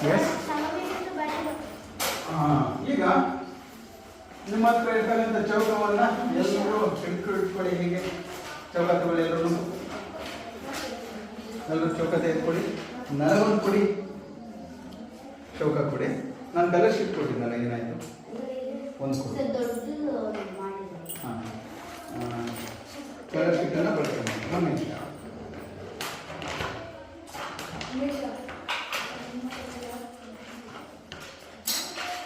S ಈಗ ನಿಮ್ಮ ಹತ್ರ ಇರ್ತಕ್ಕಂಥ ಚೌಕವನ್ನು ಎಲ್ಲರೂ ಇಟ್ಕೊಳ್ಳಿ. ಹೀಗೆ ಚೌಕ ತಗೊಳ್ಳಿ. ಎಲ್ಲರೂ ಚೌಕ ತೆಗೆದುಕೊಳ್ಳಿ. ನನಗೊಂದು ಕೊಡಿ, ಚೌಕ ಕೊಡಿ. ನಾನು ಕಲರ್ ಶೀಟ್ ಕೊಟ್ಟಿದ್ದಲ್ಲ, ಏನಾಯಿತು? ಒಂದು ಕೊಡಿ. ಹಾಂ, ಕಲರ್ ಶೀಟನ್ನು ಬಳಸ್ಕೊಂಡು ಬನ್ನಿ.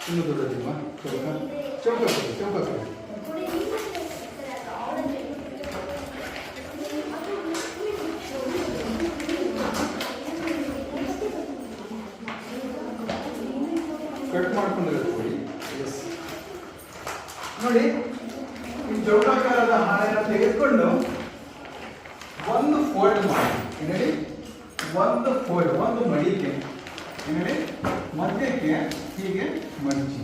ಇನ್ನೂ ದೊಡ್ಡದಿಲ್ವಾ? ಚೌಕ ಚೌಕ ಕೊಡಿ, ಚೌಕ ಕೊಡಿ. ಕಟ್ ಮಾಡ್ಕೊಂಡಿರೋದು ಕೊಡಿ. ಎಸ್, ನೋಡಿ, ಈ ಚೌಕಾಕಾರದ ಹಾಳೆಯನ್ನು ತೆಗೆದುಕೊಂಡು ಒಂದು ಫೋಲ್ಡ್ ಮಾಡಿ. ನೋಡಿ, ಒಂದು ಫೋಲ್ಡ್, ಒಂದು ಮಡಿಕೆ ನೋಡಿ ಮಧ್ಯಕ್ಕೆ ಹೀಗೆ ಮಡಚಿ,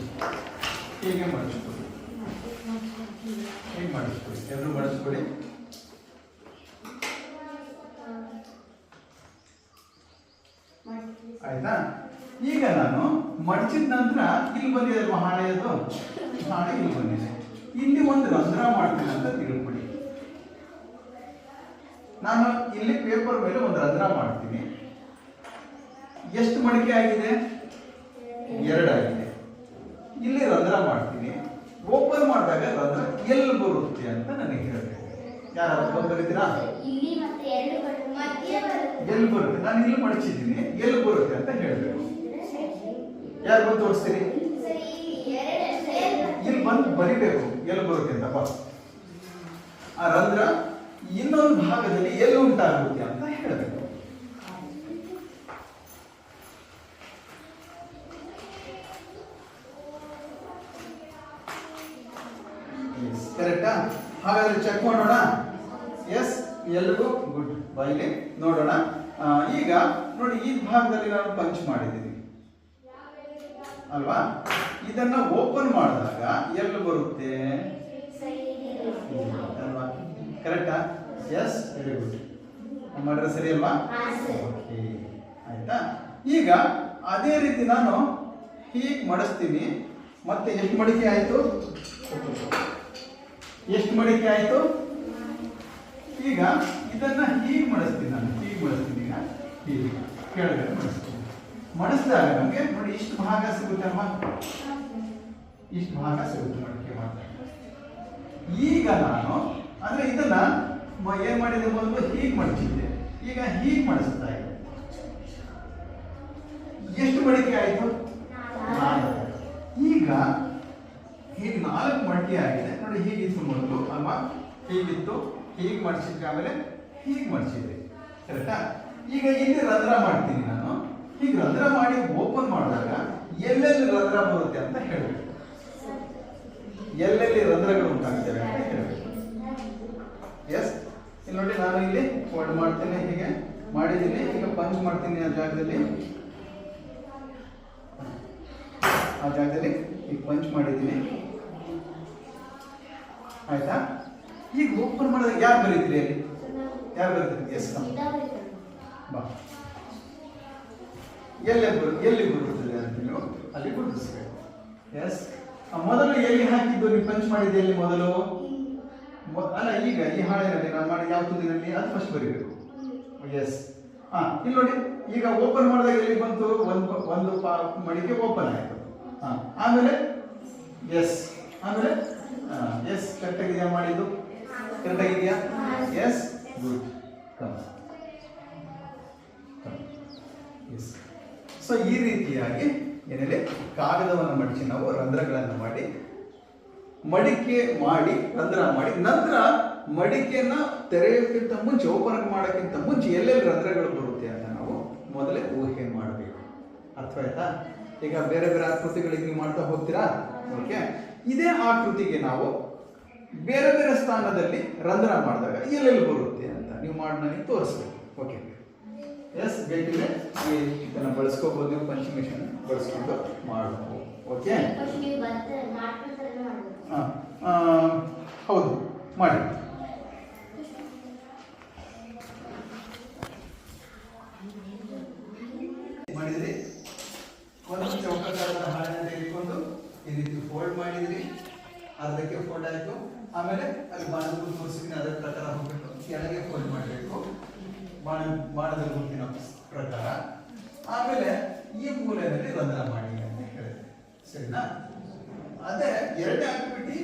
ಹೀಗೆ ಮಡಚ್ಕೊಡಿ. ಹೀಗೆ ಮಡಚ್ಕೊಡಿ, ಎಲ್ಲರೂ ಮಡಚ್ಕೊಡಿ. ಆಯ್ತಾ? ಈಗ ನಾನು ಮಡಚಿದ ನಂತರ ಇಲ್ಲಿ ಬಂದಿದೆ ಅಲ್ವಾ ಹಾಳೆಯದು, ಹಾಳೆ ಇಲ್ಲಿ ಬಂದಿದೆ. ಇಲ್ಲಿ ಒಂದು ರಂಧ್ರ ಮಾಡ್ತೀನಿ ಅಂತ ತಿಳ್ಕೊಳ್ಳಿ. ನಾನು ಇಲ್ಲಿ ಪೇಪರ್ ಮೇಲೆ ಒಂದು ರಂಧ್ರ ಮಾಡ್ತೀನಿ. ಎಷ್ಟು ಮಡಿಕೆ ಆಗಿದೆ? 2 ಆಗಿದೆ. ಇಲ್ಲಿ ರಂಧ್ರ ಮಾಡ್ತೀನಿ. ಓಪನ್ ಮಾಡಿದಾಗ ರಂಧ್ರ ಎಲ್ಲಿ ಬರುತ್ತೆ ಅಂತ ನನಗೆ ಹೇಳಬೇಕು. ಯಾರಾದ್ರೂ ಬಂದಿದ್ದೀರಾ? ಎಲ್ಲಿ ಬರುತ್ತೆ? ನಾನು ಇಲ್ಲಿ ಮಡಚಿದ್ದೀನಿ, ಎಲ್ಲಿ ಬರುತ್ತೆ ಅಂತ ಹೇಳಬೇಕು. ಯಾರು ಬಂದು ತೋರಿಸ್ತೀರಿ? ಇಲ್ಲಿ ಬಂದು ಬರಿಬೇಕು ಎಲ್ಲಿ ಬರುತ್ತೆ ಅಂತ. ಬಾ, ಆ ರಂಧ್ರ ಇನ್ನೊಂದು ಭಾಗದಲ್ಲಿ ಎಲ್ಲಿ ಉಂಟಾಗುತ್ತೆ ಅಂತ ಹೇಳಬೇಕು. ಕರೆಕ್ಟಾ? ಹಾಗಾದ್ರೆ ಚೆಕ್ ಮಾಡೋಣ. ಎಸ್, ಎಲ್ರಿಗೂ ಗುಡ್. ಬಾಯಿಲಿ ನೋಡೋಣ. ಈಗ ನೋಡಿ, ಈ ಭಾಗದಲ್ಲಿ ನಾನು ಪಂಚ್ ಮಾಡಿದ್ದೀನಿ ಅಲ್ವಾ? ಇದನ್ನ ಓಪನ್ ಮಾಡಿದಾಗ ಎಲ್ಲಿ ಬರುತ್ತೆ ಅಲ್ವಾ? ಕರೆಕ್ಟಾ? Yes, very good. ಮಾಡಿದ್ರೆ ಸರಿ ಅಲ್ವಾ? ಓಕೆ, ಆಯ್ತಾ? ಈಗ ಅದೇ ರೀತಿ ನಾನು ಹೀಗೆ ಮಡಿಸ್ತೀನಿ. ಮತ್ತೆ ಎಷ್ಟು ಮಡಿಕೆ ಆಯ್ತು? ಎಷ್ಟು ಮಡಿಕೆ ಆಯ್ತು? ಈಗ ಇದನ್ನ ಹೀಗೆ ಮಡಿಸ್ತೀನಿ. ನಾನು ಹೀಗೆ ಮಡಿಸ್ತೀನಿ. ಈಗ ಹೀಗೆ ಕೆಳಗಡೆ ಮಡಿಸ್ತೀನಿ. ಮಡಿಸಿದಾಗ ನಮಗೆ ನೋಡಿ ಇಷ್ಟು ಭಾಗ ಸಿಗುತ್ತೆ ಅಲ್ವಾ? ಇಷ್ಟು ಭಾಗ ಸಿಗುತ್ತೆ ಮಡಿಕೆ ಮಾಡಿದಾಗ. ಈಗ ನಾನು ಅಂದ್ರೆ ಇದನ್ನ ಏನ್ ಮಾಡಿದೆ? ಮೊದಲು ಹೀಗೆ ಮಡಿಸಿದ್ದೆ, ಈಗ ಹೀಗೆ ಮಡಿಸ್ತಾ ಇದೆ. ಎಷ್ಟು ಮಡಿಕೆ ಆಯ್ತು? 4. ಈಗ ಹೀಗೆ 4 ಮಡಿಕೆ ಆಗಿದೆ ನೋಡಿ. ಹೀಗಿತ್ತು ಮೊದಲು ಅಲ್ವಾ? ಹೀಗಿತ್ತು, ಹೀಗೆ ಮಡಿಸಿದ್ರೆ ಆಮೇಲೆ ಹೀಗೆ ಮಡಿಸಿದೆ. ಕರೆಕ್ಟಾ? ಈಗ ಇಲ್ಲಿ ರಂಧ್ರ ಮಾಡ್ತೀನಿ ನಾನು. ಹೀಗೆ ರಂಧ್ರ ಮಾಡಿ ಓಪನ್ ಮಾಡಿದಾಗ ಎಲ್ಲೆಲ್ಲಿ ರಂಧ್ರ ಬರುತ್ತೆ ಅಂತ ಹೇಳಬೇಕು. ಎಲ್ಲೆಲ್ಲಿ ರಂಧ್ರಗಳು ಉಂಟಾಗ್ತವೆ ಅಂತ ಹೇಳಬೇಕು. ಎಸ್, ಇಲ್ಲಿ ನೋಡಿ, ನಾನು ಇಲ್ಲಿ ಫೋಲ್ಡ್ ಮಾಡ್ತೇನೆ, ಹೀಗೆ ಮಾಡಿದ್ದೀನಿ. ಈಗ ಪಂಚ್ ಮಾಡ್ತೀನಿ ಆ ಜಾಗದಲ್ಲಿ ಈಗ ಪಂಚ್ ಮಾಡಿದ್ದೀನಿ. ಆಯ್ತಾ? ಈಗ ಓಪನ್ ಮಾಡಿದಾಗ ಯಾರು ಬರೀತೀರಿ? ಅಲ್ಲಿ ಯಾರು ಬರೀತೀರಿ? ಎಸ್, ಬಾ. ಎಲ್ಲಿ ಬರುತ್ತದೆ ಅಂತ ನೀವು ಅಲ್ಲಿ ಗುರುತಿಸಬೇಕು. ಎಸ್, ಮೊದಲು ಎಲ್ಲಿ ಹಾಕಿದ್ದು? ನೀವು ಪಂಚ್ ಮಾಡಿದ್ದೆ ಎಲ್ಲಿ ಮೊದಲು? ಅಲ್ಲ, ಈಗ ಈ ಹಾಳೆಯಲ್ಲಿ ನಾನು ಮಾಡಿ ಯಾವ ತುದಿನಲ್ಲಿ ಅದು ಫಸ್ಟ್ ಬರೀಬೇಕು. ಎಸ್, ಇಲ್ಲಿ ನೋಡಿ, ಈಗ ಓಪನ್ ಮಾಡಿದಾಗ ಎಲ್ಲಿ ಬಂತು? ಒಂದು ಮಡಿಕೆ ಓಪನ್ ಆಯಿತು. ಆಮೇಲೆ ಎಸ್, ಆಮೇಲೆ ಎಸ್, ಕರೆಕ್ಟಾಗಿದೆಯಾ? ಮಾಡಿದ್ದು ಕರೆಕ್ಟಾಗಿದೆಯಾ? Yes, good. ಎಸ್. ಸೊ ಈ ರೀತಿಯಾಗಿ ಏನಿದೆ, ಕಾಗದವನ್ನು ಮಡಿಸಿ ನಾವು ರಂಧ್ರಗಳನ್ನು ಮಾಡಿ ಮಡಿಕೆ ಮಾಡಿ ರಂಧ್ರ ಮಾಡಿ ನಂತರ ಮಡಿಕೆಯನ್ನ ತೆರೆಯೋಕ್ಕಿಂತ ಮುಂಚೆ, ಓಪನ್ ಮಾಡೋಕ್ಕಿಂತ ಮುಂಚೆ ಎಲ್ಲೆಲ್ಲಿ ರಂಧ್ರಗಳು ಬರುತ್ತೆ ಅಂತ ನಾವು ಮೊದಲೇ ಊಹೆ ಮಾಡಬೇಕು. ಅರ್ಥ ಆಯ್ತಾ? ಈಗ ಬೇರೆ ಬೇರೆ ಆಕೃತಿಗಳಿಗೆ ನೀವು ಮಾಡ್ತಾ ಹೋಗ್ತೀರಾ. ಓಕೆ, ಇದೇ ಆಕೃತಿಗೆ ನಾವು ಬೇರೆ ಬೇರೆ ಸ್ಥಾನದಲ್ಲಿ ರಂಧ್ರ ಮಾಡಿದಾಗ ಎಲ್ಲೆಲ್ಲಿ ಬರುತ್ತೆ ಅಂತ ನೀವು ಮಾಡಿ ನನಗೆ ತೋರಿಸ್ಬೇಕು. ಓಕೆ, ಎಸ್, ಬೇಕಿದ್ರೆ ಇದನ್ನು ಬಳಸ್ಕೋಬಹುದು. ನೀವು ಪಂಚಿಂಗ್ ಮಿಷನ್ ಬಳಸ್ಕೊಂಡು ಮಾಡಬಹುದು. ಓಕೆ, ಹೌದು, ಮಾಡಿ. ಮಾಡಿದ್ರಿ? ಅರ್ಧಕ್ಕೆ ಫೋಲ್ಡ್ ಆಯಿತು. ಆಮೇಲೆ ಅಲ್ಲಿ ಬಾಣದ ಗುರುತು ತೋರಿಸಿದ್ದೀನಿ, ಅದರ ಪ್ರಕಾರ ಹೋಗ್ಬಿಟ್ಟು ಕೆಳಗೆ ಫೋಲ್ಡ್ ಮಾಡಬೇಕು ಬಾಣದ ಗುರುತಿನ ಪ್ರಕಾರ. ಆಮೇಲೆ ಈ ಮೂಲೆಯಲ್ಲಿ ರಂಧ್ರ ಮಾಡಿ ಅಂತ ಹೇಳಿದೆ, ಸರಿನಾ? ಅದೇ ಎರಡನೇ ಆಕ್ಟಿವಿಟಿ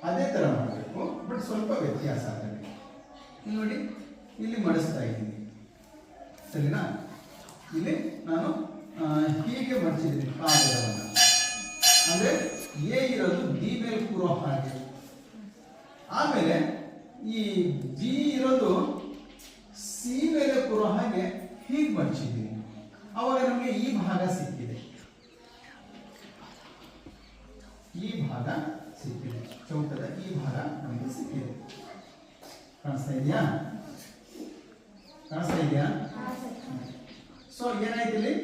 ಅದೇ ತರ ಮಾಡಬೇಕು, ಬಟ್ ಸ್ವಲ್ಪ ವ್ಯತ್ಯಾಸ ಆಗಲಿ. ನೋಡಿ ಇಲ್ಲಿ ಮಡಿಸ್ತಾ ಇದ್ದೀನಿ, ಸರಿನಾ? ಇಲ್ಲಿ ನಾನು ಹೀಗೆ ಮಡಿಸಿದ್ದೀನಿ ಕಾಗದವನ್ನು, ಅಂದ್ರೆ ಎ ಇರೋದು ಬಿ ಮೇಲೆ ಕೂರೋ ಹಾಗೆ. ಆಮೇಲೆ ಈ ಬಿ ಇರೋದು ಸಿ ಮೇಲೆ ಕೂರೋ ಹಾಗೆ ಹೀಗೆ ಮಡಿಸಿದ್ದೀನಿ. ಅವಾಗ ನಮಗೆ ಈ ಭಾಗ ಸಿಕ್ಕಿದೆ, ಈ ಭಾಗ ಸಿಕ್ಕಿದೆ, ಚೌಕದ ಈ ಭಾಗ ನಮಗೆ ಸಿಕ್ಕಿದೆ. ಕಾಣಿಸ್ತಾ ಇದೆಯಾ? ಕಾಣಿಸ್ತಾ ಇದೆಯಾ? ಸೊ ಏನಾಯ್ತು, ಇಲ್ಲಿ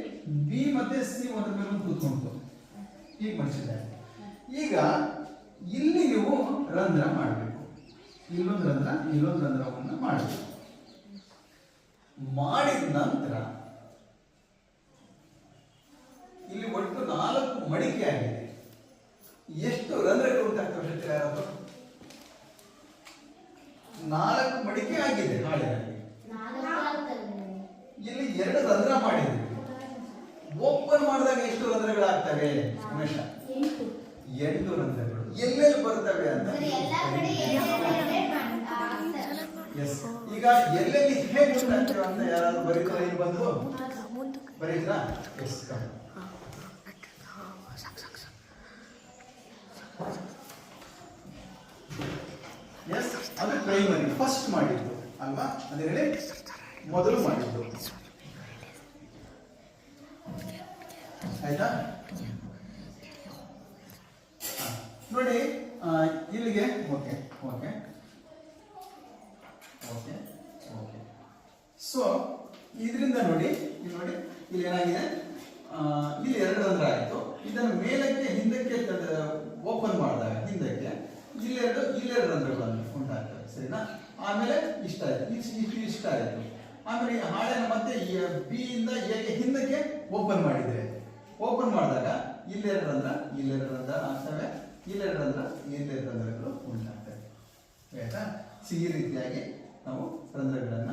ಬಿ ಮತ್ತೆ ಸಿ ಒಂದ್ರ ಮೇಲೆ ಒಂದು ಕೂತ್ಕೊಂಡು ಹೀಗೆ ಮಡಿಸಿದ್ದಾರೆ. ಈಗ ಇಲ್ಲಿ ನೀವು ರಂಧ್ರ ಮಾಡಬೇಕು, ಇಲ್ಲೊಂದು ರಂಧ್ರ ಇಲ್ಲೊಂದು ರಂಧ್ರವನ್ನು ಮಾಡಬೇಕು. ಮಾಡಿದ ನಂತರ ಇಲ್ಲಿ ಒಟ್ಟು 4 ಮಡಿಕೆ ಆಗಿದೆ. ಎಷ್ಟು ರಂಧ್ರಗಳು ಉಂಟಾಗ್ತವೆ ಹೇಳ್ತೀರಾ ಯಾರಾದ್ರು? 4 ಮಡಿಕೆ ಆಗಿದೆ ಹಾಳೆಯಲ್ಲಿ. ಇಲ್ಲಿ 2 ರಂಧ್ರ ಮಾಡಿದ್ವಿ. ಓಪನ್ ಮಾಡಿದಾಗ ಎಷ್ಟು ರಂಧ್ರಗಳಾಗ್ತವೆ ಉಮೇಶ? 8 ರಂಧ್ರಗಳು. ಎಲ್ಲೆಲ್ಲಿ ಬರ್ತವೆ ಅಂತ ಎಸ್. ಈಗ ಎಲ್ಲೆಲ್ಲಿ ಹೇಗೆ ಉಂಟಾಗ್ತವೆ ಅಂತ ಯಾರಾದ್ರೂ ಬರೀತಾರ? ಇಲ್ಲಿ ಬಂದು ಬರೀದ್ರಾ? ಎಸ್. ಎಸ್, ಅದು ಪ್ರೈಮರಿ ಫಸ್ಟ್ ಮಾಡಿದ್ದು ಅಲ್ವಾ? ಅಂದ್ರೆ ಮೊದಲು ಮಾಡಿದ್ದು, ಆಯ್ತಾ? ನೋಡಿ ಇಲ್ಲಿಗೆ okay okay okay okay. So ಇದರಿಂದ ನೋಡಿ ಇಲ್ಲಿ ಏನಾಗಿದೆ, ಇಲ್ಲಿ 2 ರಂಧ್ರ ಆಯಿತು. ಇದನ್ನು ಮೇಲಕ್ಕೆ ಹಿಂದಕ್ಕೆ ಓಪನ್ ಮಾಡಿದಾಗ ಹಿಂದಕ್ಕೆ ಇಲ್ಲೆರಡು ರಂಧ್ರಗಳನ್ನು ಉಂಟಾಗ್ತವೆ, ಸರಿನಾ? ಆಮೇಲೆ ಇಷ್ಟ ಆಯಿತು. ಆಮೇಲೆ ಈ ಹಾಳೆನ ಮತ್ತೆ ಬಿ ಇಂದ ಎಗೆ ಹಿಂದಕ್ಕೆ ಓಪನ್ ಮಾಡಿದಾಗ ಇಲ್ಲೆರಡು ರಂಧ್ರ ಆಗ್ತವೆ, ಇಲ್ಲೆರಡು ರಂಧ್ರಗಳು ಉಂಟಾಗ್ತವೆ, ಆಯ್ತಾ? ಈ ರೀತಿಯಾಗಿ ನಾವು ರಂಧ್ರಗಳನ್ನ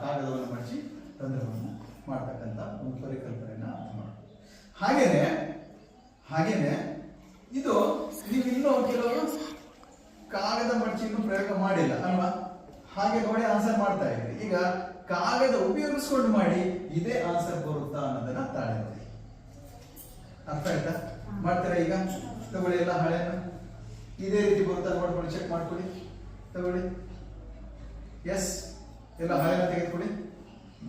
ಕಾಗದವನ್ನು ಮಡಿಸಿ ರಂಧ್ರವನ್ನು ಮಾಡ್ತಕ್ಕಂಥ ಒಂದು ಪರಿಕಲ್ಪನೆಯನ್ನು ಅರ್ಥ ಮಾಡ್ತೀವಿ. ಹಾಗೇನೆ ಇದು ನೀವು ಇನ್ನೂ ಕೆಲವರು ಕಾಗದ ಮಡಿಸಿ ಇನ್ನೂ ಪ್ರಯೋಗ ಮಾಡಿಲ್ಲ ಅಲ್ವಾ? ಹಾಗೆ ನೋಡಿ ಆನ್ಸರ್ ಮಾಡ್ತಾ ಇದ್ರಿ. ಈಗ ಕಾಗದ ಉಪಯೋಗಿಸ್ಕೊಂಡು ಮಾಡಿ ಇದೇ ಆನ್ಸರ್ ಬರುತ್ತಾ ಅನ್ನೋದನ್ನ ತಾಳೆ ನೋಡಿ. ಅರ್ಥ ಆಯ್ತಾ? ಮಾಡ್ತೀರಾ? ಈಗ ತಗೊಳ್ಳಿ ಎಲ್ಲ ಹಳೆಯನ್ನು, ಇದೇ ರೀತಿ ಬರುತ್ತಾ ನೋಡ್ಕೊಳ್ಳಿ, ಚೆಕ್ ಮಾಡ್ಕೊಳ್ಳಿ, ತಗೊಳ್ಳಿ. ಎಸ್, ಎಲ್ಲ ಹಳೆನ ತೆಗೆದುಕೊಳ್ಳಿ,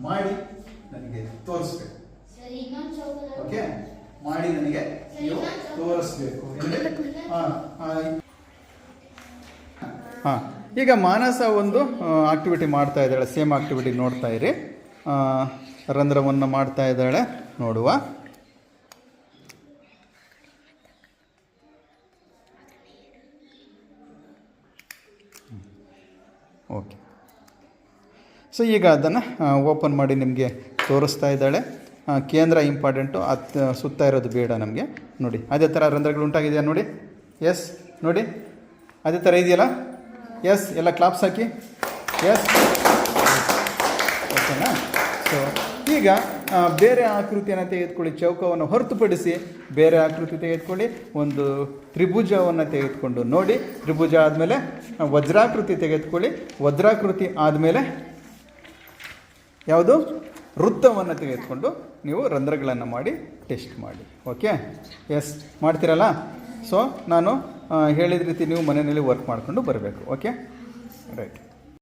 ಮಾಡಿ ನನಗೆ ತೋರಿಸ್ಬೇಕು. ಓಕೆ, ಮಾಡಿ ನನಗೆ ನೀವು ತೋರಿಸ್ಬೇಕು. ಈಗ ಮಾನಸ ಒಂದು ಆಕ್ಟಿವಿಟಿ ಮಾಡ್ತಾ ಇದ್ದಾಳೆ, ಸೇಮ್ ಆಕ್ಟಿವಿಟಿ ನೋಡ್ತಾ ಇರಿ. ರಂಧ್ರವನ್ನು ಮಾಡ್ತಾ ಇದ್ದಾಳೆ, ನೋಡುವ. ಓಕೆ, ಸೊ ಈಗ ಅದನ್ನು ಓಪನ್ ಮಾಡಿ ನಿಮಗೆ ತೋರಿಸ್ತಾ ಇದ್ದಾಳೆ. ಕೇಂದ್ರ ಇಂಪಾರ್ಟೆಂಟು, ಸುತ್ತ ಇರೋದು ಬೇಡ ನಮಗೆ. ನೋಡಿ ಅದೇ ಥರ ರಂಧ್ರಗಳು ಉಂಟಾಗಿದೆಯಾ ನೋಡಿ. ಎಸ್, ನೋಡಿ ಅದೇ ಥರ ಇದೆಯಲ್ಲ. ಎಸ್, ಎಲ್ಲ ಕ್ಲಾಪ್ಸ್ ಹಾಕಿ. ಎಸ್, ಓಕೆನಾ? ಸೊ ಈಗ ಬೇರೆ ಆಕೃತಿಯನ್ನು ತೆಗೆದುಕೊಳ್ಳಿ, ಚೌಕವನ್ನು ಹೊರತುಪಡಿಸಿ ಬೇರೆ ಆಕೃತಿ ತೆಗೆದುಕೊಳ್ಳಿ. ಒಂದು ತ್ರಿಭುಜವನ್ನು ತೆಗೆದುಕೊಂಡು ನೋಡಿ, ತ್ರಿಭುಜ ಆದಮೇಲೆ ವಜ್ರಾಕೃತಿ ತೆಗೆದುಕೊಳ್ಳಿ, ವಜ್ರಾಕೃತಿ ಆದಮೇಲೆ ಯಾವುದು ವೃತ್ತವನ್ನು ತೆಗೆದುಕೊಂಡು ನೀವು ರಂಧ್ರಗಳನ್ನು ಮಾಡಿ ಟೆಸ್ಟ್ ಮಾಡಿ. ಓಕೆ, ಎಸ್, ಮಾಡ್ತೀರಲ್ಲ? ಸೊ ನಾನು ಹೇಳಿದ ರೀತಿ ನೀವು ಮನೆಯಲ್ಲಿ ವರ್ಕ್ ಮಾಡಿಕೊಂಡು ಬರಬೇಕು. Okay, right.